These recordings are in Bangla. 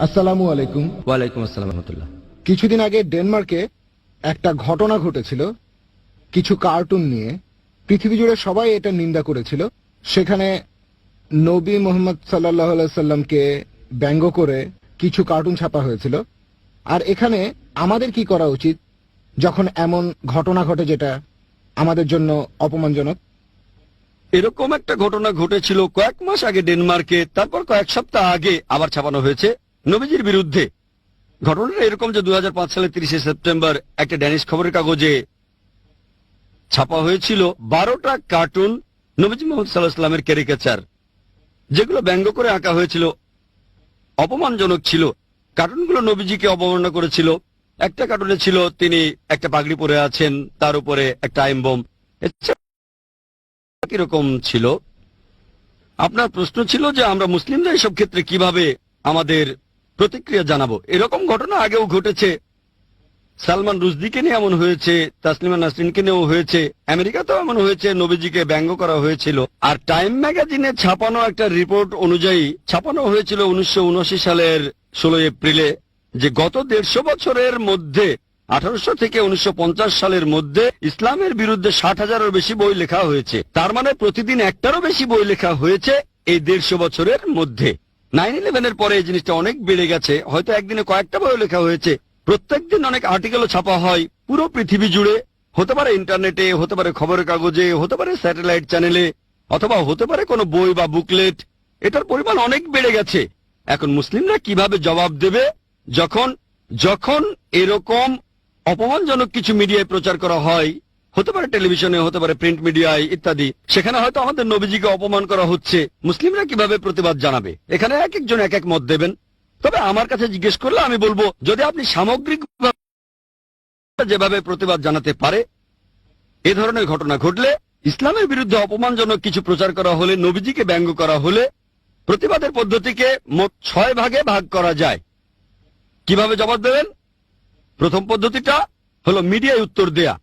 আসসালামু আলাইকুম। ওয়ালাইকুম আসসালাম রহমতুল্লাহ। কিছুদিন আগে ডেনমার্কে একটা ঘটনা ঘটেছিল কিছু কার্টুন নিয়ে। পৃথিবী জুড়ে সবাই এটা নিন্দা করেছিল। সেখানে নবী মোহাম্মদ সাল্লাল্লাহু আলাইহি সাল্লামকে ব্যঙ্গ করে কিছু কার্টুন ছাপা হয়েছিল। আর এখানে আমাদের কি করা উচিত যখন এমন ঘটনা ঘটে যেটা আমাদের জন্য অপমানজনক? এরকম একটা ঘটনা ঘটেছিল কয়েক মাস আগে ডেনমার্কে, তারপর কয়েক সপ্তাহ আগে আবার ছাপানো হয়েছে নবীজির বিরুদ্ধে। ঘটনাটা এরকম যে 2005 সালের 30শে সেপ্টেম্বর একটা ড্যানিশ খবরের কাগজে ছাপা হয়েছিল 12টা কার্টুন নবীজি মোহাম্মদ সাল্লাল্লাহু আলাইহি সাল্লামের ক্যারিকেচার, যেগুলো ব্যঙ্গ করে আঁকা হয়েছিল, অপমানজনক ছিল। কার্টুনগুলো নবীজিকে অবমাননা করেছিল। একটা কার্টুনে ছিল তিনি একটা পাগড়ি পরে আছেন, তার উপরে একটা টাইম বোম। কিরকম ছিল? আপনার প্রশ্ন ছিল যে আমরা মুসলিমরা এসব ক্ষেত্রে কিভাবে আমাদের প্রতিক্রিয়া জানাবো। এরকম ঘটনা আগেও ঘটেছে। সালমান রুশদিকে নিয়ে এমন হয়েছে, তাসলিমা নাসরিনকে নিয়েও হয়েছে, আমেরিকাতেও এমন হয়েছে, নবীজিকে ব্যঙ্গ করা হয়েছিল। আর টাইম ম্যাগাজিনে ছাপানো একটা রিপোর্ট অনুযায়ী ছাপানো হয়েছিল 1979 সালের 16 এপ্রিলে যে গত 150 বছরের মধ্যে 1800 থেকে 1950 সালের মধ্যে ইসলামের বিরুদ্ধে 60,000-এরও বেশি বই লেখা হয়েছে। তার মানে প্রতিদিন একটারও বেশি বই লেখা হয়েছে এই 150 বছরের মধ্যে। 9/11-এর পরে এই জিনিসটা অনেক বেড়ে গেছে। হয়তো একদিনে কয়েকটা বই লেখা হয়েছে। প্রত্যেকদিন অনেক আর্টিকেলও ছাপা হয় পুরো পৃথিবী জুড়ে। হতে পারে ইন্টারনেটে, হতে পারে খবরের কাগজে, হতে পারে স্যাটেলাইট চ্যানেলে, অথবা হতে পারে কোনো বই বা বুকলেট। এটার পরিমাণ অনেক বেড়ে গেছে। এখন মুসলিমরা কিভাবে জবাব দেবে যখন যখন এরকম অপমানজনক কিছু মিডিয়ায় প্রচার করা হয়, হতে পারে টেলিভিশনে, হতে পারে প্রিন্ট মিডিয়ায় ইত্যাদি, সেখানে হয়তো আমাদের নবীজিকে অপমান করা হচ্ছে। মুসলিমরা কিভাবে প্রতিবাদ জানাবে? এখানে এক একজন এক এক মত দেবেন। তবে আমার কাছে জিজ্ঞেস করলে আমি বলবো, যদি আপনি সামগ্রিক যেভাবে প্রতিবাদ জানাতে পারে, এ ধরনের ঘটনা ঘটলে, ইসলামের বিরুদ্ধে অপমানজনক কিছু প্রচার করা হলে, নবীজিকে ব্যঙ্গ করা হলে, প্রতিবাদের পদ্ধতিকে মোট 6 ভাগে ভাগ করা যায়। কিভাবে জবাব দেবেন? প্রথম পদ্ধতিটা হলো মিডিয়ায় উত্তর দেয়া।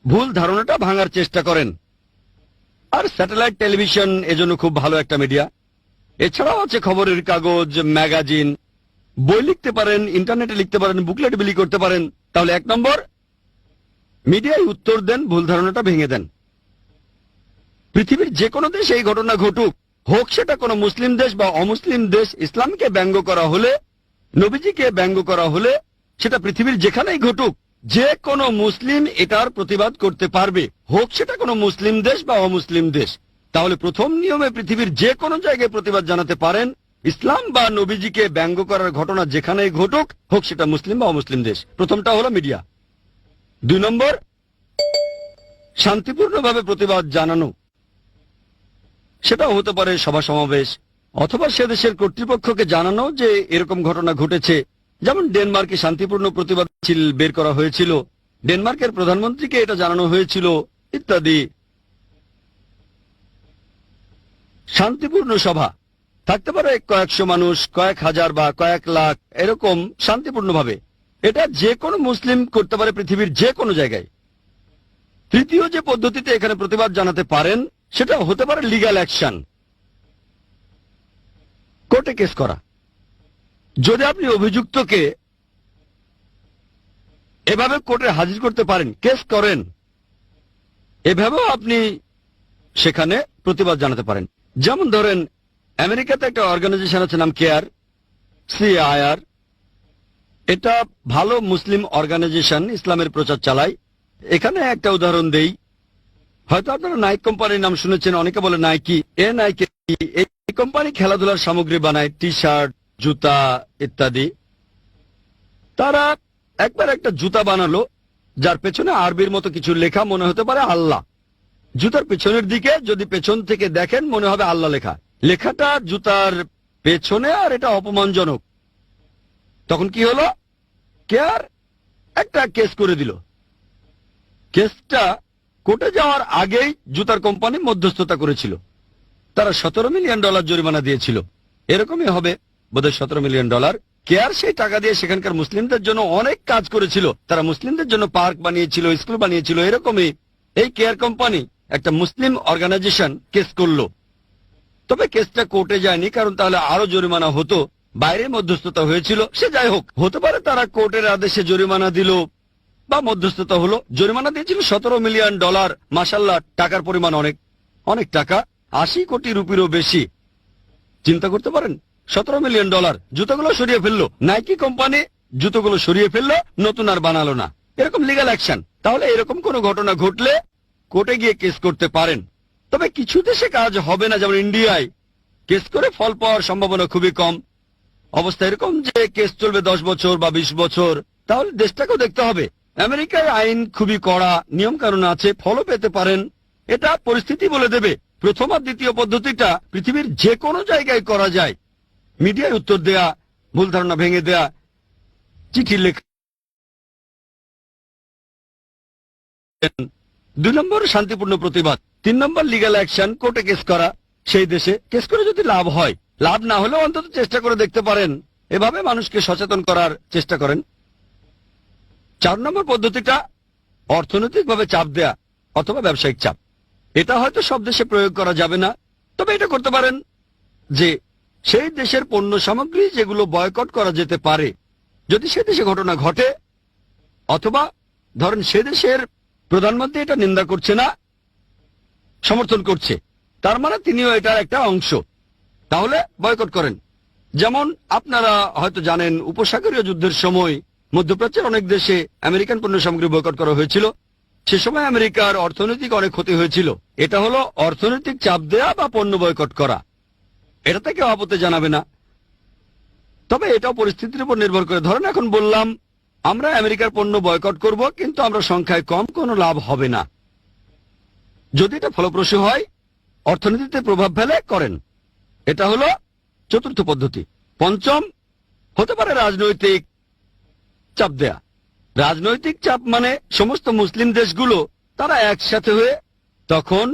ভুল ধারণাটা ভাঙার চেষ্টা করেন। আর স্যাটেলাইট টেলিভিশন এজন্য খুব ভালো একটা মিডিয়া। এছাড়াও আছে খবরের কাগজ, ম্যাগাজিন, বই লিখতে পারেন, ইন্টারনেটে লিখতে পারেন, বুকলেট বিলি করতে পারেন। তাহলে 1 নম্বর, মিডিয়ায় উত্তর দেন, ভুল ধারণাটা ভেঙে দেন। পৃথিবীর যে কোনো দেশে এই ঘটনা ঘটুক, হোক সেটা কোনো মুসলিম দেশ বা অমুসলিম দেশ, ইসলামকে ব্যঙ্গ করা হলে, নবীজিকে ব্যঙ্গ করা হলে, সেটা পৃথিবীর যেখানেই ঘটুক, যে কোনো মুসলিম এটার প্রতিবাদ করতে পারবে, হোক সেটা কোনো মুসলিম দেশ বা অমুসলিম দেশ। তাহলে প্রথম নিয়মে পৃথিবীর যে কোনো জায়গায় প্রতিবাদ জানাতে পারেন। ইসলাম বা নবীজিকে ব্যঙ্গ করার ঘটনা যেখানেই ঘটুক, হোক সেটা মুসলিম বা অমুসলিম দেশ। প্রথমটা হলো মিডিয়া। 2 নম্বর, শান্তিপূর্ণভাবে প্রতিবাদ জানানো। সেটাও হতে পারে সভা সমাবেশ, অথবা সে দেশের কর্তৃপক্ষকে জানানো যে এরকম ঘটনা ঘটেছে। যেমন ডেনমার্কে শান্তিপূর্ণ প্রতিবাদ মিছিল বের করা হয়েছিল, ডেনমার্কের প্রধানমন্ত্রীকে এটা জানানো হয়েছিল ইত্যাদি। শান্তিপূর্ণ সভা থাকতে পারে, কয়েকশো মানুষ, কয়েক হাজার বা কয়েক লাখ, এরকম শান্তিপূর্ণভাবে। এটা যে কোনো মুসলিম করতে পারে পৃথিবীর যে কোনো জায়গায়। তৃতীয় যে পদ্ধতিতে এখানে প্রতিবাদ জানাতে পারেন, সেটা হতে পারে লিগ্যাল অ্যাকশন, কোর্টে কেস করা। যদি আপনি অভিযুক্তকে এভাবে কোর্টে হাজির করতে পারেন, কেস করেন, এভাবেও আপনি সেখানে প্রতিবাদ জানাতে পারেন। যেমন ধরেন, আমেরিকাতে একটা অর্গানাইজেশন আছে, নাম কেয়ার, CAIR। এটা ভালো মুসলিম অর্গানাইজেশন, ইসলামের প্রচার চালায়। এখানে একটা উদাহরণ দেই। হয়তো আপনারা নাইক কোম্পানির নাম শুনেছেন, অনেকে বলে নাইকি। নাইকি এই কোম্পানি খেলাধুলার সামগ্রী বানায়, টি শার্ট, জুতা ইত্যাদি। তারা একবার একটা জুতা বানালো যার পেছনে আরবির মতো কিছু লেখা, মনে হতে পারে আল্লাহ। জুতার পেছনের দিকে যদি পেছন থেকে দেখেন, মনে হবে আল্লাহ লেখা। লেখাটা জুতার পেছনে, আর এটা অপমানজনক। তখন কি হলো? কেয়ার একটা কেস করে দিল। কেসটা কোর্টে যাওয়ার আগেই জুতার কোম্পানি মধ্যস্থতা করেছিল। তারা $17 মিলিয়ন জরিমানা দিয়েছিল। এরকমই হবে বোধহয় $17 মিলিয়ন। কেয়ার সেই টাকা দিয়ে সেখানকার মুসলিমদের জন্য অনেক কাজ করেছিল। তারা মুসলিমদের জন্য পার্ক বানিয়েছিল, স্কুল বানিয়েছিল। এরকমই এই কেয়ার কোম্পানি, একটা মুসলিম অর্গানাইজেশন, কেস করলো। তবে কেসটা কোর্টে যায়নি, কারণ তাহলে আরো জরিমানা হতো। বাইরে মধ্যস্থতা হয়েছিল, সে যাই হোক, হতে পারে তারা কোর্টের আদেশে জরিমানা দিল বা মধ্যস্থতা হলো, জরিমানা দিয়েছিল $17 মিলিয়ন। মাশাল্লাহ, টাকার পরিমাণ অনেক অনেক টাকা, 80 কোটি রুপিরও বেশি। চিন্তা করতে পারেন, $17 মিলিয়ন। জুতোগুলো সরিয়ে ফেললো, নাইকি কোম্পানি জুতোগুলো সরিয়ে ফেললো, নতুন আর বানালো না। এরকম লিগ্যাল অ্যাকশন। তাহলে এরকম কোন ঘটনা ঘটলে কোর্টে গিয়ে কেস করতে পারেন। তবে কিছু দেশে কাজ হবে না, যেমন ইন্ডিয়ায় কেস করে ফল পাওয়ার সম্ভাবনা খুবই কম। অবস্থা এরকম যে কেস চলবে 10 বছর বা 20 বছর, তাহলে দেশটাকেও দেখতে হবে। আমেরিকায় আইন খুবই কড়া, নিয়ম কানুন আছে, ফলও পেতে পারেন। এটা পরিস্থিতি বলে দেবে। প্রথম আর দ্বিতীয় পদ্ধতিটা পৃথিবীর যে কোনো জায়গায় করা যায়। মিডিয়ায় উত্তর দেয়া, ভুল ধারণা ভেঙে দেয়া, চিঠি লেখা। 2 নম্বর শান্তিপূর্ণ প্রতিবাদ। 3 নম্বর লিগ্যাল অ্যাকশন, কোর্টে কেস করা। সেই দেশে কেস করে যদি লাভ হয়, লাভ না হলেও অন্তত চেষ্টা করে দেখতে পারেন। এভাবে মানুষকে সচেতন করার চেষ্টা করেন। 4 নম্বর পদ্ধতিটা অর্থনৈতিকভাবে চাপ দেয়া অথবা ব্যবসায়িক চাপ। এটা হয়তো সব দেশে প্রয়োগ করা যাবে না, তবে এটা করতে পারেন যে সেই দেশের পণ্য সামগ্রী যেগুলো বয়কট করা যেতে পারে, যদি সে দেশে ঘটনা ঘটে, অথবা ধরেন সে দেশের প্রধানমন্ত্রী এটা নিন্দা করছে না, সমর্থন করছে, তার মানে তিনিও এটার একটা অংশ, তাহলে বয়কট করেন। যেমন আপনারা হয়তো জানেন, উপসাগরীয় যুদ্ধের সময় মধ্যপ্রাচ্যের অনেক দেশে আমেরিকান পণ্য সামগ্রী বয়কট করা হয়েছিল। সে সময় আমেরিকার অর্থনৈতিক অনেক ক্ষতি হয়েছিল। এটা হলো অর্থনৈতিক চাপ দেয়া বা পণ্য বয়কট করা। এটাতে কেউ আপত্তি জানাবে না, তবে এটাও পরিস্থিতির উপর নির্ভর করে। ধরেন এখন বললাম আমরা আমেরিকার পণ্য বয়কট করব, কিন্তু আমরা সংখ্যায় কম, কোনো লাভ হবে না। যদি এটা ফলপ্রসূ হয়, অর্থনীতিতে প্রভাব ফেলে, করেন। এটা হলো চতুর্থ পদ্ধতি। পঞ্চম হতে পারে রাজনৈতিক চাপ দেয়া। রাজনৈতিক চাপ মানে সমস্ত মুসলিম দেশগুলো তারা একসাথে হয়ে তখন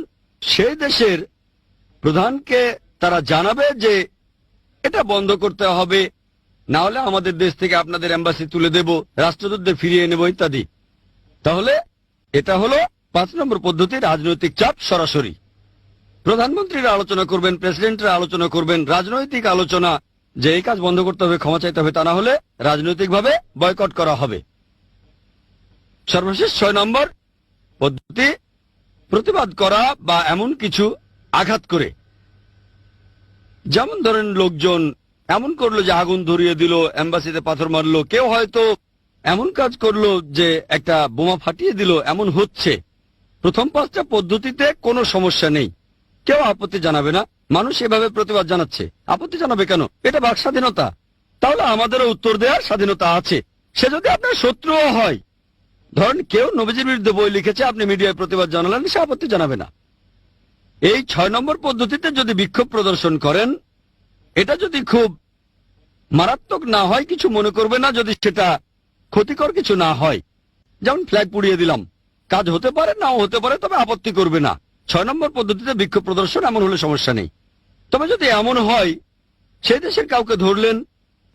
সেই দেশের প্রধানকে তারা জানাবে যে এটা বন্ধ করতে হবে, না হলে আমাদের দেশ থেকে আপনাদের এম্বাসি তুলে দেব, রাষ্ট্রদূতদের ফিরিয়ে নেব ইত্যাদি। তাহলে এটা হলো 5 নম্বর পদ্ধতি, রাজনৈতিক চাপ সরাসরি। প্রধানমন্ত্রীরা আলোচনা করবেন, প্রেসিডেন্টরা আলোচনা করবেন, রাজনৈতিক আলোচনা যে এই কাজ বন্ধ করতে হবে, ক্ষমা চাইতে হবে, তা না হলে রাজনৈতিকভাবে বয়কট করা হবে। সর্বশেষ 6 নম্বর পদ্ধতি, প্রতিবাদ করা বা এমন কিছু আঘাত করে। যেমন ধরেন লোকজন এমন করলো যে আগুন ধরিয়ে দিল, এম্বাসিতে পাথর মারলো, কেউ হয়তো এমন কাজ করলো যে একটা বোমা ফাটিয়ে দিল, এমন হচ্ছে। প্রথম 5টা পদ্ধতিতে কোনো সমস্যা নেই, কেউ আপত্তি জানাবে না। মানুষ এভাবে প্রতিবাদ জানাচ্ছে, আপত্তি জানাবে কেন? এটা বাক স্বাধীনতা। তাহলে আমাদেরও উত্তর দেওয়ার স্বাধীনতা আছে। সে যদি আপনার শত্রুও হয়, ধরেন কেউ নবীজির বিরুদ্ধে বই লিখেছে, আপনি মিডিয়ায় প্রতিবাদ জানালেন, সে আপত্তি জানাবে না। এই 6 নম্বর পদ্ধতিতে যদি বিক্ষোভ প্রদর্শন করেন, এটা যদি খুব মারাত্মক না হয়, কিছু মনে করবে না, যদি সেটা ক্ষতিকর কিছু না হয়, যেমন ফ্ল্যাগ পুড়িয়ে দিলাম, কাজ হতে পারে নাও হতে পারে, তবে আপত্তি করবে না। 6 নম্বর পদ্ধতিতে বিক্ষোভ প্রদর্শন এমন হলে সমস্যা নেই। তবে যদি এমন হয় সেই দেশের কাউকে ধরলেন,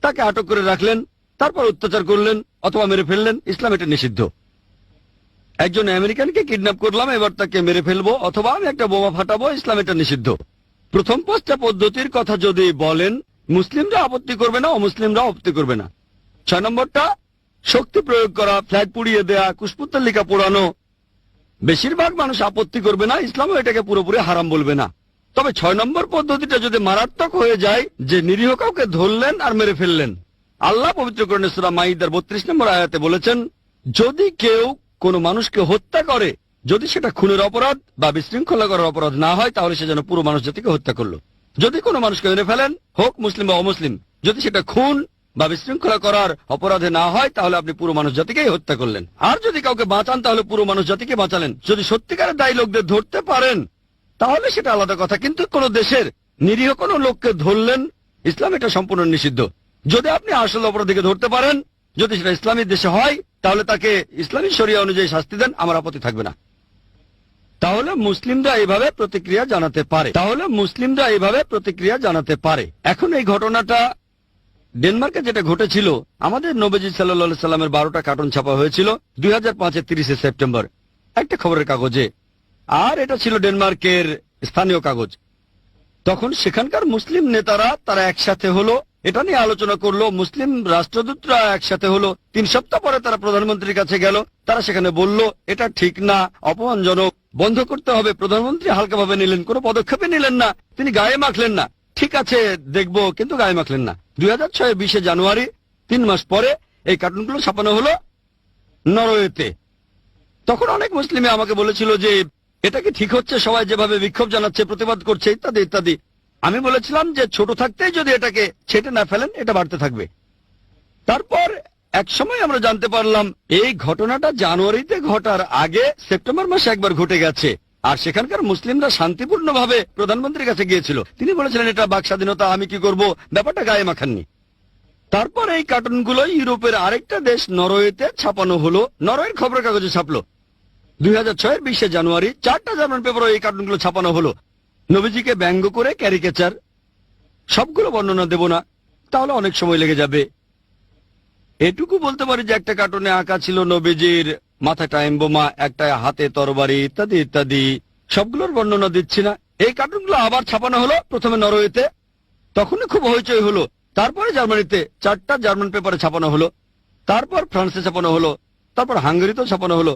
তাকে আটক করে রাখলেন, তারপর অত্যাচার করলেন অথবা মেরে ফেললেন, ইসলাম এটা নিষিদ্ধ। একজন আমেরিকানকে কিডন্যাপ করলাম, এবার তাকে মেরে ফেলবো অথবা আমি একটা বোমা ফাটাবো, ইসলাম এটা নিষিদ্ধ। প্রথম 5টা পদ্ধতির কথা যদি বলেন, মুসলিমরা আপত্তি করবে না, অমুসলিমরা আপত্তি করবে না। 6 নম্বরটা শক্তি প্রয়োগ করা, ফ্ল্যাগ পুড়িয়ে দেয়া, কুশপুত্তলিকা পোড়ানো, বেশিরভাগ মানুষ আপত্তি করবে না, ইসলামও এটাকে পুরোপুরি হারাম বলবে না। তবে 6 নম্বর পদ্ধতিটা যদি মারাত্মক হয়ে যায়, যে নিরীহ কাউকে ধরলেন আর মেরে ফেললেন, আল্লাহ পবিত্র কোরআনে সূরা মাইদার 32 নম্বর আয়াতে বলেছেন, যদি কেউ কোনো মানুষকে হত্যা করে, যদি সেটা খুনের অপরাধ বা বিশৃঙ্খলা করার অপরাধ না হয়, তাহলে সে যেন পুরো মানুষ জাতিকে হত্যা করলো। যদি কোনো মানুষকে মেরে ফেলেন, হোক মুসলিম বা অমুসলিম, যদি সেটা খুন বা বিশৃঙ্খলা করার অপরাধে না হয়, তাহলে আপনি পুরো মানুষ জাতিকেই হত্যা করলেন। আর যদি কাউকে বাঁচান, তাহলে পুরো মানুষ জাতিকে বাঁচালেন। যদি সত্যিকারের দায়ী লোকদের ধরতে পারেন, তাহলে সেটা আলাদা কথা, কিন্তু কোনো দেশের নিরীহ কোনো লোককে ধরলেন, ইসলাম এটা সম্পূর্ণ নিষিদ্ধ। যদি আপনি আসল অপরাধীকে ধরতে পারেন, যদি সেটা ইসলামী দেশে হয়, তাহলে তাকে ইসলামী শরিয়া অনুযায়ী শাস্তি দেন, আমার আপত্তি থাকবে না। তাহলে মুসলিমরা এইভাবে প্রতিক্রিয়া জানাতে পারে। এখন এই ঘটনাটা ডেনমার্কে যেটা ঘটেছিল, আমাদের নবীজি সাল্লাল্লাহু আলাইহি সাল্লামের 12টা কার্টুন ছাপা হয়েছিল 2005-এর 30 সেপ্টেম্বর একটা খবরের কাগজে, আর এটা ছিল ডেনমার্কের স্থানীয় কাগজ। তখন সেখানকার মুসলিম নেতারা তারা একসাথে হলো এটা নিয়ে আলোচনা করলো। মুসলিম রাষ্ট্রদূতরা একসাথে হলো। 3 সপ্তাহ পরে তারা প্রধানমন্ত্রীর কাছে গেল। তারা সেখানে বলল এটা ঠিক না, অপমানজনক, বন্ধ করতে হবে। প্রধানমন্ত্রী হালকাভাবে নিলেন, কোনো পদক্ষেপই নিলেন না, তিনি গায়ে মাখলেন না। ঠিক আছে দেখবো, কিন্তু গায়ে মাখলেন না। 2006 20 জানুয়ারি, 3 মাস পরে এই কার্টুনগুলো ছাপানো হলো নরওয়েতে। তখন অনেক মুসলিমে আমাকে বলেছিল যে এটা কি ঠিক হচ্ছে, সবাই যেভাবে বিক্ষোভ জানাচ্ছে, প্রতিবাদ করছে, ইত্যাদি ইত্যাদি। আমি বলেছিলাম যে ছোট থাকতেই যদি এটাকে ছেটে না ফেলেন এটা বাড়তে থাকবে। তারপর এক সময় আমরা জানতে পারলাম এই ঘটনাটা জানুয়ারিতে ঘটার আগে সেপ্টেম্বর মাসে একবার ঘটে গেছে। আর সেখানকার মুসলিমরা শান্তিপূর্ণভাবে প্রধানমন্ত্রীর কাছে গিয়েছিল। তিনি বলেছিলেন এটা বাক স্বাধীনতা, আমি কি করব, ব্যাপারটা গায়ে মাখাননি। তারপর এই কার্টুনগুলো ইউরোপের আরেকটা দেশ নরওয়েতে ছাপানো হলো, নরওয়ের খবরের কাগজে ছাপলো। 2006 20 জানুয়ারি 4টা জার্মান পেপারে এই কার্টুনগুলো ছাপানো হলো। নবীজিকে ব্যঙ্গ করে ক্যারিকেচার, সবগুলো বর্ণনা দেব না, তাহলে অনেক সময় লেগে যাবে। এটুকু বলতে পারি যে একটা কার্টুনে আঁকা ছিল নবীজির মাথায় টাইম বোমা, একটা হাতে তরবারি, ইত্যাদি ইত্যাদি। সবগুলোর বর্ণনা দিচ্ছি না। এই কার্টুনগুলো আবার ছাপানো হলো, প্রথমে নরওয়েতে, তখনই খুব হইচই হলো। তারপরে জার্মানিতে 4টা জার্মান পেপারে ছাপানো হলো, তারপর ফ্রান্সে ছাপানো হলো, তারপর হাঙ্গেরিতেও ছাপানো হলো।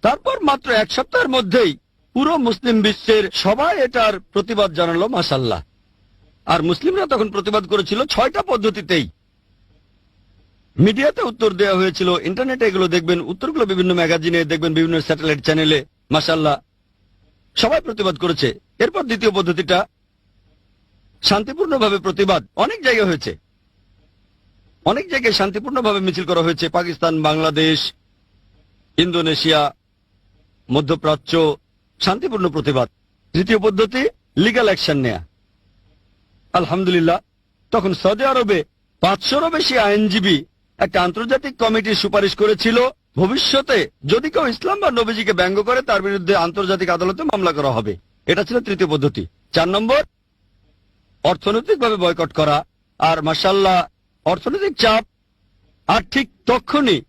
তারপর মাত্র 1 সপ্তাহের মধ্যেই পুরো মুসলিম বিশ্বের সবাই এটার প্রতিবাদ জানালো, মাশাআল্লাহ। আর মুসলিমরা তখন প্রতিবাদ করেছিল 6টা পদ্ধতিতেই। মিডিয়াতে উত্তর দেওয়া হয়েছিল, ইন্টারনেটে এগুলো দেখবেন, উত্তরগুলো বিভিন্ন ম্যাগাজিনে দেখবেন, বিভিন্ন স্যাটেলাইট চ্যানেলে। মাশাআল্লাহ, সবাই প্রতিবাদ করেছে। এরপর দ্বিতীয় পদ্ধতিটা শান্তিপূর্ণভাবে প্রতিবাদ। অনেক জায়গায় হয়েছে, অনেক জায়গায় শান্তিপূর্ণভাবে মিছিল করা হয়েছে। পাকিস্তান, বাংলাদেশ, ইন্দোনেশিয়া, মধ্যপ্রাচ্য, শান্তিপূর্ণ প্রতিবাদ। তৃতীয় পদ্ধতি লিগ্যাল অ্যাকশন নেয়া। আলহামদুলিল্লাহ, তখন সৌদি আরবে 500-রও বেশি আইনজীবী একটা আন্তর্জাতিক কমিটির সুপারিশ করেছিল, ভবিষ্যতে যদি কেউ ইসলাম বা নবীজিকে ব্যঙ্গ করে তার বিরুদ্ধে আন্তর্জাতিক আদালতে মামলা করা হবে। এটা ছিল তৃতীয় পদ্ধতি। 4 নম্বর, অর্থনৈতিকভাবে বয়কট করা। আর মাশাআল্লাহ, অর্থনৈতিক চাপ। আর ঠিক তখনই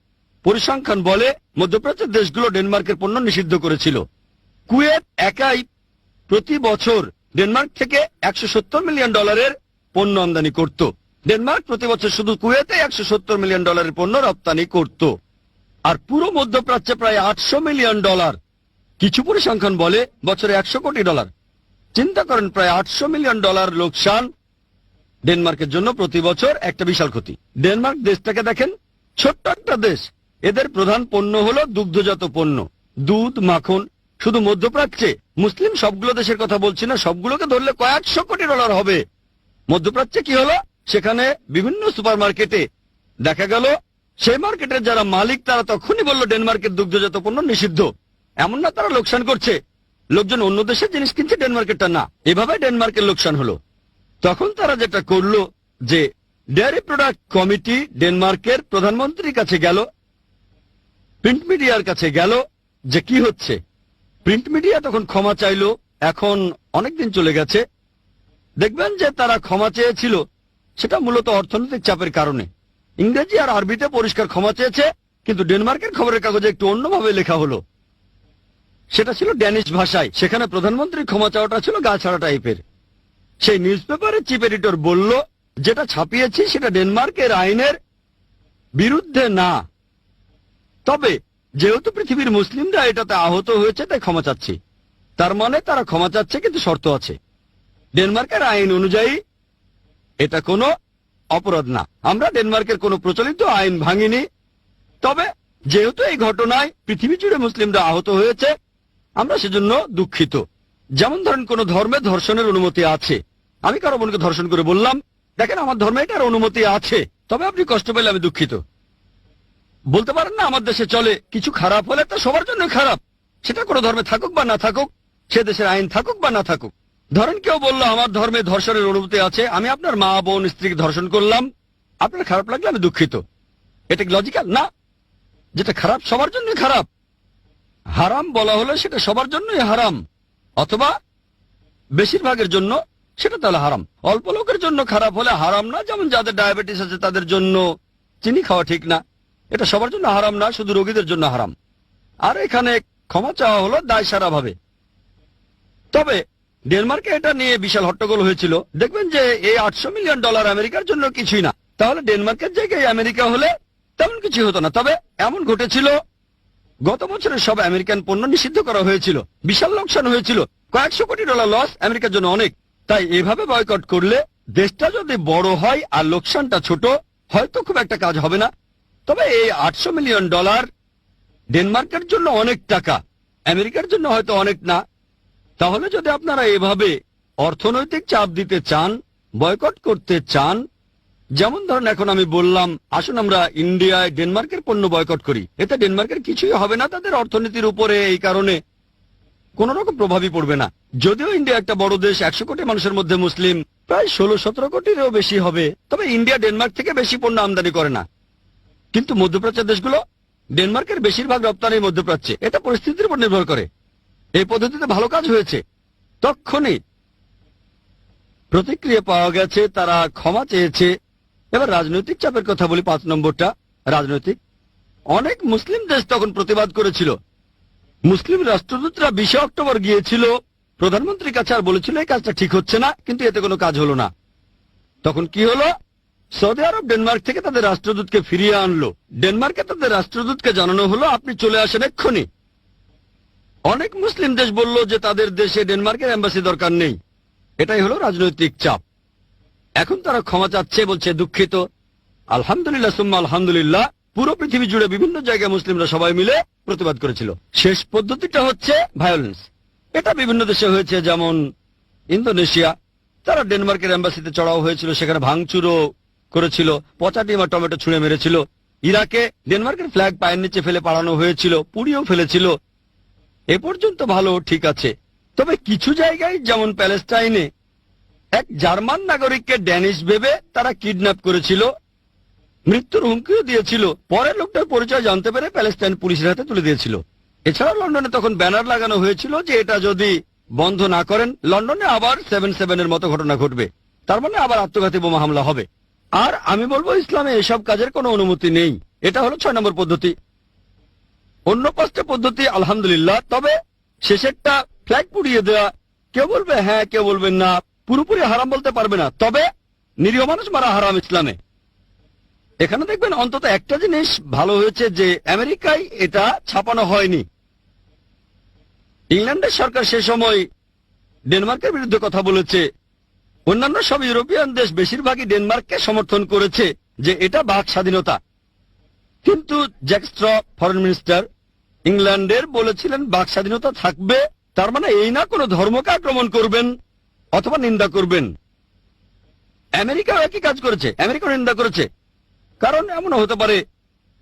পরিসংখ্যান বলে মধ্যপ্রাচ্যের দেশগুলো ডেনমার্কের পণ্য নিষিদ্ধ করেছিল। কুয়েত একাই প্রতি বছর ডেনমার্ক থেকে $170 মিলিয়ন পণ্য আমদানি করত। ডেনমার্ক প্রতি বছর শুধু কুয়েতে $170 মিলিয়ন পণ্য রপ্তানি করত। আর পুরো মধ্যপ্রাচ্যে প্রায় $800 মিলিয়ন। কিছু পরিসংখ্যান বলে বছরে $100 কোটি। চিন্তা করেন, প্রায় $800 মিলিয়ন লোকসান ডেনমার্কের জন্য প্রতি বছর, একটা বিশাল ক্ষতি। ডেনমার্ক দেশটাকে দেখেন, ছোট্ট একটা দেশ। এদের প্রধান পণ্য হলো দুগ্ধজাত পণ্য, দুধ, মাখন। শুধু মধ্যপ্রাচ্যে, মুসলিম সবগুলো দেশের কথা বলছি না, সবগুলোকে ধরলে কয়েকশো কোটি ডলার হবে। মধ্যপ্রাচ্যে কি হলো, সেখানে বিভিন্ন সুপার মার্কেটে দেখা গেল সেই মার্কেটের যারা মালিক তারা তখনই বলল ডেনমার্কের দুগ্ধজাত পণ্য নিষিদ্ধ। এমন না তারা লোকসান করছে, লোকজন অন্য দেশের জিনিস কিনছে, ডেনমার্কেরটা না। এভাবে ডেনমার্কের লোকসান হলো। তখন তারা যেটা করলো যে ডেয়ারি প্রোডাক্ট কমিটি ডেনমার্কের প্রধানমন্ত্রীর কাছে গেল, প্রিন্ট মিডিয়ার কাছে গেল যে কি হচ্ছে। প্রিন্ট মিডিয়া তখন ক্ষমা চাইলো। এখন অনেকদিন চলে গেছে, দেখবেন যে তারা ক্ষমা চেয়েছিল সেটা মূলত অর্থনৈতিক চাপের কারণে। ইংরেজি আর আরবিতে পরিষ্কার ক্ষমা চেয়েছে, কিন্তু ডেনমার্কের খবরের কাগজে একটু অন্যভাবে লেখা হলো। সেটা ছিল ড্যানিশ ভাষায়। সেখানে প্রধানমন্ত্রীর ক্ষমা চাওয়াটা ছিল গা ছাড়া টাইপের। সেই নিউজ পেপারের চিফ এডিটর বলল, যেটা ছাপিয়েছি সেটা ডেনমার্কের আইনের বিরুদ্ধে না, তবে যেহেতু পৃথিবীর মুসলিমরা এটাতে আহত হয়েছে তাই ক্ষমা চাচ্ছি। তার মানে তারা ক্ষমা চাচ্ছে, কিন্তু শর্ত আছে। ডেনমার্কের আইন অনুযায়ী এটা কোনো অপরাধ না। আমরা ডেনমার্কের কোনো প্রচলিত আইন ভাঙিনি, তবে যেহেতু এই ঘটনায় পৃথিবী জুড়ে মুসলিমরা আহত হয়েছে, আমরা সেজন্য দুঃখিত। যেমন ধরেন, কোন ধর্মে ধর্ষণের অনুমতি আছে। আমি কারো বোনকে ধর্ষণ করে বললাম, দেখেন আমার ধর্মে এটার অনুমতি আছে, তবে আপনি কষ্ট পেলে আমি দুঃখিত। বলতে পারেন না আমার দেশে চলে, কিছু খারাপ হলে তা সবার জন্য খারাপ, সেটা কোনো ধর্মে থাকুক বা না থাকুক, সে দেশের আইন থাকুক বা না থাকুক। ধরেন কেউ বলল আমার ধর্মে ধর্ষণের অনুমতি আছে, আমি আপনার মা, বোন, স্ত্রীকে ধর্ষণ করলাম, আপনার খারাপ লাগলে আমি দুঃখিত। এটা কি লজিক্যাল? না। যেটা খারাপ সবার জন্য খারাপ। হারাম বলা হলে সেটা সবার জন্যই হারাম, অথবা বেশিরভাগের জন্য সেটা তাহলে হারাম। অল্প লোকের জন্য খারাপ হলে হারাম না, যেমন যাদের ডায়াবেটিস আছে তাদের জন্য চিনি খাওয়া ঠিক না, এটা সবার জন্য হারাম না, শুধু রোগীদের জন্য হারাম। আর এখানে ক্ষমা চাওয়া হলো দায় সারা ভাবে। তবে ডেনমার্কে এটা নিয়ে বিশাল হট্টগোল হয়েছিল। দেখবেন যে এই $800 মিলিয়ন আমেরিকার জন্য কিছুই না, তাহলে ডেনমার্কের জায়গায় আমেরিকা হলে তেমন কিছু হতো না। তবে এমন ঘটেছিল, গত বছরে সব আমেরিকান পণ্য নিষিদ্ধ করা হয়েছিল, বিশাল লোকসান হয়েছিল, কয়েকশো কোটি ডলার লস আমেরিকার জন্য অনেক। তাই এভাবে বয়কট করলে দেশটা যদি বড় হয় আর লোকসানটা ছোট, হয়তো খুব একটা কাজ হবে না। তবে এই $800 মিলিয়ন ডেনমার্কের জন্য অনেক টাকা, আমেরিকার জন্য হয়তো অনেক না। তাহলে যদি আপনারা এভাবে অর্থনৈতিক চাপ দিতে চান, বয়কট করতে চান, যেমন ধরুন এখন আমি বললাম আসুন আমরা ইন্ডিয়ায় ডেনমার্কের পণ্য বয়কট করি, এতে ডেনমার্কের কিছুই হবে না, তাদের অর্থনীতির উপরে এই কারণে কোন রকম প্রভাবই পড়বে না। যদিও ইন্ডিয়া একটা বড় দেশ, 100 কোটি মানুষের মধ্যে মুসলিম প্রায় 16-17 কোটিরও বেশি হবে, তবে ইন্ডিয়া ডেনমার্ক থেকে বেশি পণ্য আমদানি করে না। কিন্তু মধ্যপ্রাচ্যের দেশগুলো ডেনমার্কের বেশিরভাগ রপ্তানি মধ্যপ্রাচ্যে, এটা পরিস্থিতির উপর নির্ভর করে। এই পদ্ধতিতে ভালো কাজ হয়েছে, তক্ষণই প্রতিক্রিয়া পাওয়া গেছে, তারা ক্ষমা চেয়েছে। এবার রাজনৈতিক চাপের কথা বলি, 5 নম্বরটা রাজনৈতিক। অনেক মুসলিম দেশ তখন প্রতিবাদ করেছিল। মুসলিম রাষ্ট্রদূতরা 20 অক্টোবর গিয়েছিল প্রধানমন্ত্রীর কাছে আর বলেছিল এই কাজটা ঠিক হচ্ছে না, কিন্তু এতে কোনো কাজ হলো না। তখন কি হলো, সৌদি আরব ডেনমার্ক থেকে তাদের রাষ্ট্রদূতকে ফিরিয়ে আনলো। ডেনমার্কে তাদের রাষ্ট্রদূতকে জানানো হলো আপনি চলে আসেন এক্ষুনি। অনেক মুসলিম দেশ বলল যে তাদের দেশে ডেনমার্কের এম্বাসি দরকার নেই। এটাই হলো রাজনৈতিক চাপ। এখন তারা ক্ষমা চাচ্ছে, বলছে দুঃখিত। আলহামদুলিল্লাহ সুম্মা আলহামদুলিল্লাহ, পুরো পৃথিবী জুড়ে বিভিন্ন জায়গায় মুসলিমরা সবাই মিলে প্রতিবাদ করেছিল। শেষ পদ্ধতিটা হচ্ছে ভায়োলেন্স। এটা বিভিন্ন দেশে হয়েছে, যেমন ইন্দোনেশিয়া, তারা ডেনমার্কের এম্বাসিতে চড়াও হয়েছিল, সেখানে ভাঙচুরও করেছিল, পচা ডিম আর টমেটো ছুঁড়ে মেরেছিল। ইরাকে ডেনমার্কের ফ্ল্যাগ পায়ের নিচে ফেলে পালানো হয়েছিল, পুড়িয়েও ফেলেছিল। এ পর্যন্ত ভালো, ঠিক আছে। তবে কিছু জায়গায় যেমন প্যালেস্টাইনে এক জার্মান নাগরিককে ড্যানিশ ভেবে তারা কিডন্যাপ করেছিল, মৃত্যুর হুমকিও দিয়েছিল। পরে লোকটার পরিচয় জানতে পেরে প্যালেস্টাইন পুলিশের হাতে তুলে দিয়েছিল। এছাড়া লন্ডনে তখন ব্যানার লাগানো হয়েছিল যে এটা যদি বন্ধ না করেন লন্ডনে আবার 7/7 মতো ঘটনা ঘটবে, তার মানে আবার আত্মঘাতী বোমা হামলা হবে। আর আমি বলবো ইসলামে এসব কাজের কোনো অনুমতি নেই। এটা হলো 6 নম্বর পদ্ধতি। অন্য 5টা পদ্ধতি আলহামদুলিল্লাহ, তবে শেষেরটা ফ্ল্যাগ পুড়িয়ে দেওয়া, কেউ বলবে হ্যাঁ, কেউ বলবেন না, পুরোপুরি হারাম বলতে পারবে না, তবে নিরীহ মানুষ মারা হারাম ইসলামে। এখানে দেখবেন অন্তত একটা জিনিস ভালো হয়েছে, যে আমেরিকায় এটা ছাপানো হয়নি। ইংল্যান্ডের সরকার সে সময় ডেনমার্কের বিরুদ্ধে কথা বলেছে। অন্যান্য সব ইউরোপিয়ান দেশ বেশিরভাগই ডেনমার্ককে সমর্থন করেছে যে এটা বাক স্বাধীনতা। কিন্তু জ্যাক স্ট্র ফরেন মিনিস্টার ইংল্যান্ডের বলেছিলেন বাক স্বাধীনতা থাকবে, তার মানে এই না কোনো ধর্মকে আক্রমণ করবেন অথবা নিন্দা করবেন। আমেরিকাও একই কাজ করেছে, আমেরিকা নিন্দা করেছে। কারণ এমনও হতে পারে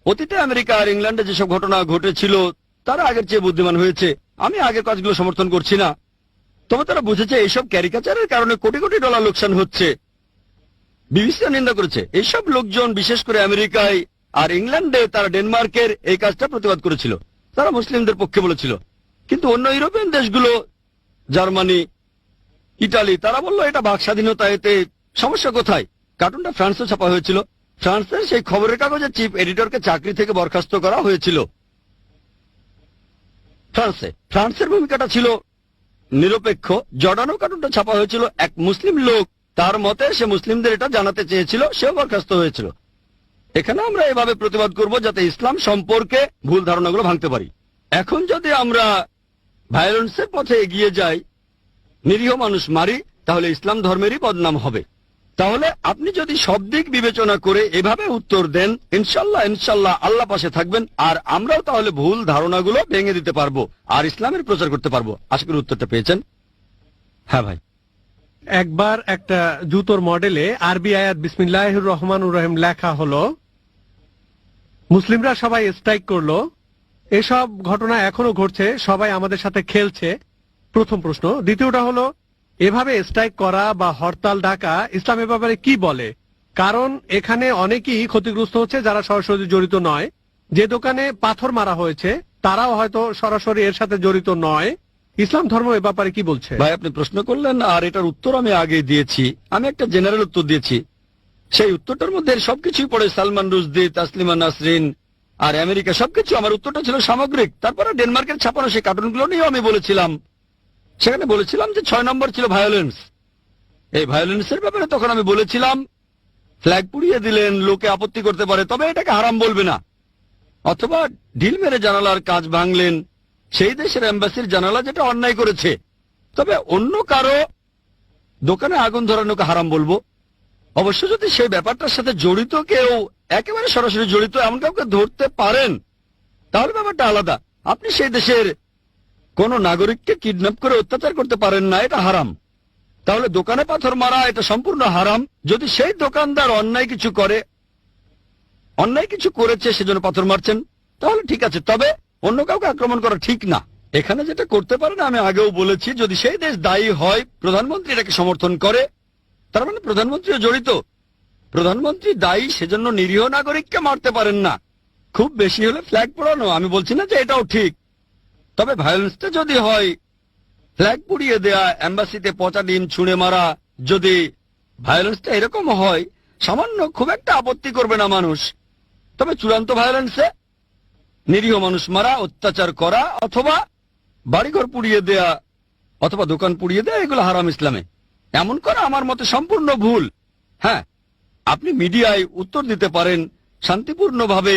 অতীতে আমেরিকা আর ইংল্যান্ডে যেসব ঘটনা ঘটেছিল তারা আগের চেয়ে বুদ্ধিমান হয়েছে। আমি আগের কাজগুলো সমর্থন করছি না, তবে তারা বুঝেছে এইসব ক্যারিকাচারের কারণে কোটি কোটি ডলার লোকসান হচ্ছে। বিবিসিও নিন্দা করেছে। এইসব লোকজন বিশেষ করে আমেরিকায় আর ইংল্যান্ডে তারা ডেনমার্কের এই কাজটা প্রতিবাদ করেছিল, তারা মুসলিমদের পক্ষে বলেছিল। কিন্তু অন্য ইউরোপিয়ান দেশগুলো, জার্মানি, ইটালি, তারা বলল এটা বাক স্বাধীনতা, এতে সমস্যা কোথায়। কার্টুনটা ফ্রান্সে ছাপা হয়েছিল। ফ্রান্সের সেই খবরের কাগজের চিফ এডিটরকে চাকরি থেকে বরখাস্ত করা হয়েছিল। ফ্রান্সের ভূমিকাটা ছিল নিরপেক্ষ। জর্ডানও কার্টুনটা ছাপা হয়েছিল। এক মুসলিম লোক, তার মতে সে মুসলিমদের এটা জানাতে চেয়েছিল, সেও বরখাস্ত হয়েছিল। এখানে আমরা এভাবে প্রতিবাদ করব যাতে ইসলাম সম্পর্কে ভুল ধারণাগুলো ভাঙতে পারি। এখন যদি আমরা ভায়োলেন্সের পথে এগিয়ে যাই, নিরীহ মানুষ মারি, তাহলে ইসলাম ধর্মেরই বদনাম হবে। তাহলে আপনি যদি সব দিক বিবেচনা করে এভাবে উত্তর দেন, ইনশাল্লাহ ইনশাল্লাহ আল্লাহ পাশে থাকবেন, আর আমরাও তাহলে ভুল ধারণাগুলো ভেঙে দিতে পারবো আর ইসলামের প্রচার করতে পারবো। আশা করি উত্তরটা পেয়েছেন। হ্যাঁ ভাই। একবার একটা জুতোর মডেলে আরবি আয়াত বিসমিল্লাহির রহমানুর রহিম লেখা হলো, মুসলিমরা সবাই স্ট্রাইক করলো। এসব ঘটনা এখনো ঘটছে, সবাই আমাদের সাথে খেলছে। প্রথম প্রশ্ন। দ্বিতীয়টা হলো, এভাবে স্ট্রাইক করা বা হরতাল ডাকা ইসলামের ব্যাপারে কি বলে? কারণ এখানে অনেকেই ক্ষতিগ্রস্ত হচ্ছে যারা সরাসরি জড়িত নয়। যে দোকানে পাথর মারা হয়েছে তারাও হয়তো সরাসরি এর সাথে জড়িত নয়। ইসলাম ধর্ম এ ব্যাপারে কি বলছে? ভাই আপনি প্রশ্ন করলেন আর এটার উত্তর আমি আগে দিয়েছি। আমি একটা জেনারেল উত্তর দিয়েছি। সেই উত্তরটার মধ্যে সবকিছুই পড়ে, সালমান রুশদি, তাসলিমা নাসরিন আর আমেরিকা, সবকিছু। আমার উত্তরটা ছিল সামগ্রিক। তারপরে ডেনমার্কের ছাপানো সেই কার্টুনগুলো নিয়েও আমি বলেছিলাম সেখানে বলেছিলাম যে 6 নম্বর ছিল ভায়োলেন্স। এই ভায়োলেন্সের ব্যাপারে তখন আমি বলেছিলাম ফ্ল্যাগ পুড়িয়ে দিলেন, লোকে আপত্তি করতে পারে, তবে এটাকে হারাম বলবে না। অথবা ঢিল মেরে জানালার কাঁচ ভাঙলেন, সেই দেশের এম্বাসির জানালা যেটা অন্যায় করেছে, তবে অন্য কারো দোকানে আগুন ধরানোকে হারাম বলবো। অবশ্য যদি সেই ব্যাপারটার সাথে জড়িত কেউ, একেবারে সরাসরি জড়িত এমন কাউকে ধরতে পারেন, তাহলে ব্যাপারটা আলাদা। আপনি সেই দেশের কোন নাগরিককে কিডন্যাপ করে অত্যাচার করতে পারেন না, এটা হারাম। তাহলে দোকানে পাথর মারা এটা সম্পূর্ণ হারাম। যদি সেই দোকানদার অন্যায় কিছু করেছে সেজন্য পাথর মারছেন, তাহলে ঠিক আছে, তবে অন্য কাউকে আক্রমণ করা ঠিক না। এখানে যেটা করতে পারেন, আমি আগেও বলেছি, যদি সেই দেশ দায়ী হয়, প্রধানমন্ত্রী এটাকে সমর্থন করে, তার মানে প্রধানমন্ত্রীও জড়িত। প্রধানমন্ত্রী দায়ী, সেজন্য নিরীহ নাগরিককে মারতে পারেন না। খুব বেশি হলে ফ্ল্যাগ পোড়ানো, আমি বলছি না যে এটাও ঠিক, তবে ভায়োলেন্সটা যদি হয়, ফ্ল্যাগ পুড়িয়ে দেয়া, এম্বাসিতে পচা ডিম ছুঁড়ে মারা, যদি ভায়োলেন্সটা এরকম হয়, সামান্য খুব একটা আপত্তি করবে না মানুষ। তবে চূড়ান্ত ভায়োলেন্সে নিরীহ মানুষ মারা, অত্যাচার করা, অথবা বাড়িঘর পুড়িয়ে দেয়া, অথবা দোকান পুড়িয়ে দেয়া, এগুলো হারাম ইসলামে। এমন করা আমার মতে সম্পূর্ণ ভুল। হ্যাঁ, আপনি মিডিয়ায় উত্তর দিতে পারেন শান্তিপূর্ণভাবে।